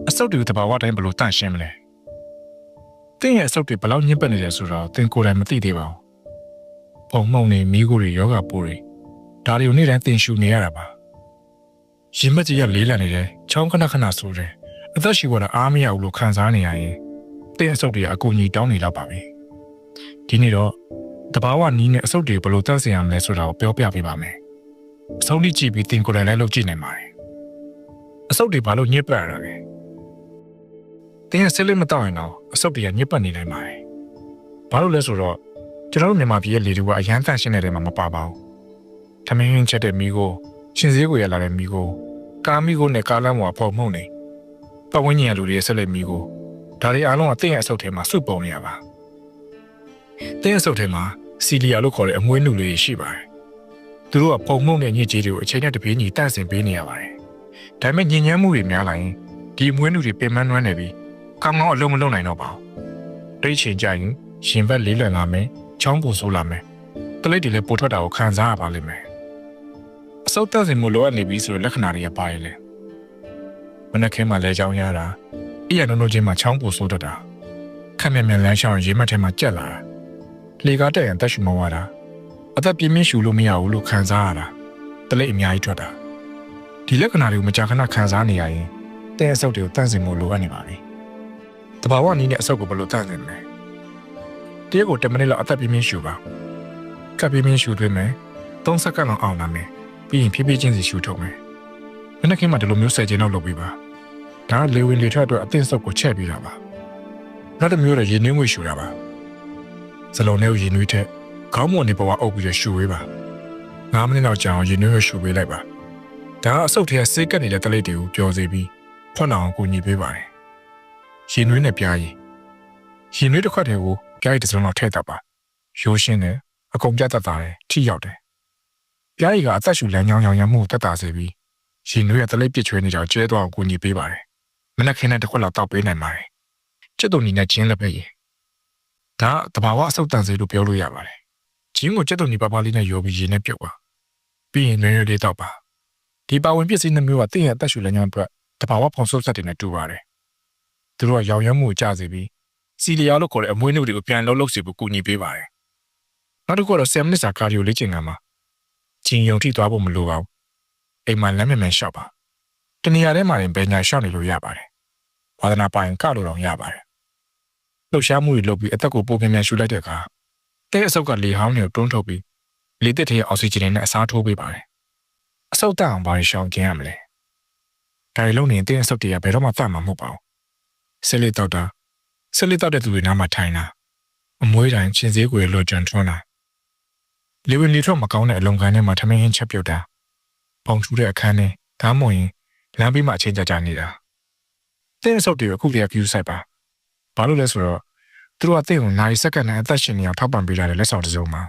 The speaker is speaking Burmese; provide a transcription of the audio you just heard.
အဆုတ်တွေတဘာဝတိုင်းဘလို့တန့်ရှင်းမလဲတင်းရဲ့အဆုတ်တွေဘလောက်ညစ်ပတ်နေတယ်ဆိုတော့တင်းကိုယ်တိုင်မသိသေးပါဘူးပုံမှုန်နေမိကိုတွေယောဂပိုးတွေဒါတွေကိုနေ့တိုင်းတင်ရှူနေရတာပါရင်မကြီးရလေးလံနေတယ်ချောင်းခဏခဏဆိုတယ်အသက်ရှူရတာအားမရဘူးလို့ခံစားနေရရင်တင်းအဆုတ်တွေအကူအညီတောင်းနေတော့ပါပြီဒီနေ့တော့တဘာဝနီးနဲ့အဆုတ်တွေဘလို့တန့်စင်ရမလဲဆိုတာကိုပြောပြပေးပါမယ်အဆုံးထိကြည့်ပြီးတင်ကိုယ်တိုင်လည်းလုပ်ကြည့်နိုင်ပါတယ်အဆုတ်တွေဘာလို့ညစ်ပတ်ရတာလဲတင်းရဲ့ဆက်လက်မတောက်ရင်တော့အဆုတ်တွေကညစ်ပတ်နေနိုင်ပါတယ်ဘာလို့လဲဆိုတော့ကျွန်တော်တို့မြန်မာပြည်ရဲ့လေတွေကအရန်တန့်ရှင်းနေတဲ့မှာမပါပါဘူးထမင်းဟင်းချက်တဲ့မိကိုရှင်စည်းကိုရလာတဲ့မိကိုကားမိကိုနဲ့ကားလမ်းပေါ်ဖုံမှုန့်နေပတ်ဝန်းကျင်ရလူတွေရဲ့ဆက်လက်မိကိုဒါတွေအားလုံးကတင်းရဲ့အဆုတ်ထဲမှာစုပုံနေရပါတင်းရဲ့အဆုတ်ထဲမှာစီလီယာလို့ခေါ်တဲ့အမွှေးနုလေးရှိပါတယ်သူတို့ကဖုံမှုန့်နဲ့ညစ်ကြေးတွေကိုအချိန်နဲ့တပြေးညီတန့်စင်ပေးနေရပါတယ်ဒါပေမဲ့ညဉ့်ညမ်းမှုတွေများလာရင်ဒီအမွှေးနုတွေပင်ပန်းနွမ်းနေပြီးကောင်းကောင်းအလုံးမလုံးနိုင်တော့ပါဘူးတိတ်ချင်ကြရင်ရှင်ဘက်လေးလွယ်လာမယ်ချောင်းပူဆိုးလာမယ်တလိပ်တွေလည်းပိုထွက်တာကိုခံစားရပါလိမ့်မယ်အဆုတ်တက်စင်မှုလိုအပ်နေပြီဆိုတဲ့လက္ခဏာတွေကပါရဲ့လေမနက်ခင်းမှာလဲကြောင်းရတာအီရနိုနိုချင်းမှာချောင်းပူဆိုးတတ်တာခက်မြက်မြက်လမ်းရှောင်းရေမက်ထဲမှာကြက်လာတာလေကားတက်ရင်တက်ရှူမဝတာအသက်ပြင်းပြင်းရှူလို့မရဘူးလို့ခံစားရတာတလိပ်အများကြီးထွက်တာဒီလက္ခဏာတွေကိုမကြာခဏခံစားနေရရင်တဲ့အဆုတ်တွေကိုတန့်စင်မှုလိုအပ်နေပါပြီတဘာဝနီးနဲ့အဆုတ်ကိုဘယ်လိုတန့်စင်မလဲတရက်ကို10မိနစ်လောက်အသက်ပြင်းပြင်းရှူပါကပ်ပြင်းပြင်းရှူသွင်းမယ်3စက္ကန့်လောက်အောင်လာမယ်ပြီးရင်ဖြည်းဖြည်းချင်းစီရှူထုတ်မယ်မနေ့ကမှဒီလိုမျိုး10ကျင်းလောက်လုပ်ပြီးပါဒါကလေဝင်လေထွက်အတွက်အသင့်ဆုပ်ကိုချက်ပြီးတာပါနောက်တစ်မျိုးတော့ရေနွေးငွေရှူတာပါစလုံးထဲကိုရေနွေးထက်ခေါင်းမွန်နေပေါ်အုပ်ပြီးရှူဝေးပါ9မိနစ်လောက်ကြာအောင်ရေနွေးကိုရှူပေးလိုက်ပါဒါကအဆုတ်ထဲဆေးကပ်နေတဲ့တလိပ်တွေကိုပျော်စေပြီးဖွင့်အောင်ကူညီပေးပါတယ်ရေနွေးနဲ့ပြားရည်ရေနွေးတစ်ခွက်တည်းကိုပြားရည်တစ်စုံလောက်ထည့်တတ်ပါရိုးရှင်းတယ်အကုန်ပြတ်တတ်တာတယ်ထိရောက်တယ်ပြားရည်ကအသက်ရှူလမ်းကြောင်းရောင်ရမ်းမှုတက်တာစေပြီးရေနွေးရဲ့တလိပ်ပစ်ချွေးနေကြကျဲသွားအောင်ကူညီပေးပါတယ်မနက်ခင်းနဲ့တစ်ခွက်လောက်တောက်ပေးနိုင်ပါတယ်ချစ်တုံနီနဲ့ဂျင်းလက်ပဲရည်ဒါကတဘာဝအဆုတ်တန်စေလို့ပြောလို့ရပါတယ်ဂျင်းကိုချစ်တုံနီပါပါလေးနဲ့ရောပြီးရေနဲ့ပြုတ်ပါပြီးရင်နွေးနွေးလေးတောက်ပါဒီပါဝင်ပစ္စည်းနှမျိုးကတင့်ရဲ့အသက်ရှူလမ်းကြောင်းအတွက်တဘာဝဖုံဆုပ်ဆက်တွေနဲ့တူပါတယ်သူတို့ကရောင်ရမ်းမှုကျစေပြီးစီလီယာလို့ခေါ်တဲ့အမွှေးနှုတ်တွေကိုပြန်လှုပ်စေဖို့ကူညီပေးပါတယ်နောက်တစ်ခုကတော့10မိနစ်စာကာဒီယိုလေ့ကျင့်ခန်းမှာဂျင်းယုံထိသွားဖို့မလိုပါဘူးအိမ်မှာလမ်းမြန်မြန်ရှောက်ပါတနေရာထဲမှာရင်ဘယ်ညာရှောက်နေလို့ရပါတယ်ဝါသနာပိုင်ကလို့တော့ရပါတယ်လှုပ်ရှားမှုတွေလုပ်ပြီးအသက်ကိုပိုပြန်ပြန်ရှူလိုက်တဲ့အခါတဲ့အဆုတ်ကလေဟောင်းတွေကိုတွန်းထုတ်ပြီးလေသစ်ထဲရဲ့အောက်ဆီဂျင်နဲ့အစားထိုးပေးပါတယ်အဆုတ်တက်အောင်ဘာတွေရှောင်ကျင်ရမလဲဒါတွေလုံးနေတဲ့အဆုတ်တွေကဘယ်တော့မှတတ်မှာမဟုတ်ပါဘူးဆက်လက်တောက်တဲ့သူတွေနားမှာထိုင်တာအမွှေးတိုင်းချင်းစည်းကိုလွတ်ကြံထွန်းတာလေဝင်လေထွက်မကောင်းတဲ့အလုံကန်ထဲမှာထမင်းဟင်းချက်ပြုတ်တာပုံထူတဲ့အခန်းထဲဒါမှမဟုတ်ရင်လမ်းဘေးမှာအချင်းကြနေတာတဲ့အဆုတ်တွေအခုတည်းက view site ပါဘာလို့လဲဆိုတော့သူတို့ကတဲ့ကိုနိုင်စက္ကန့်နဲ့အသက်ရှင်နေအောင်ထောက်ပံ့ပေးလာတဲ့လက်ဆောင်တစ်စုံမှာ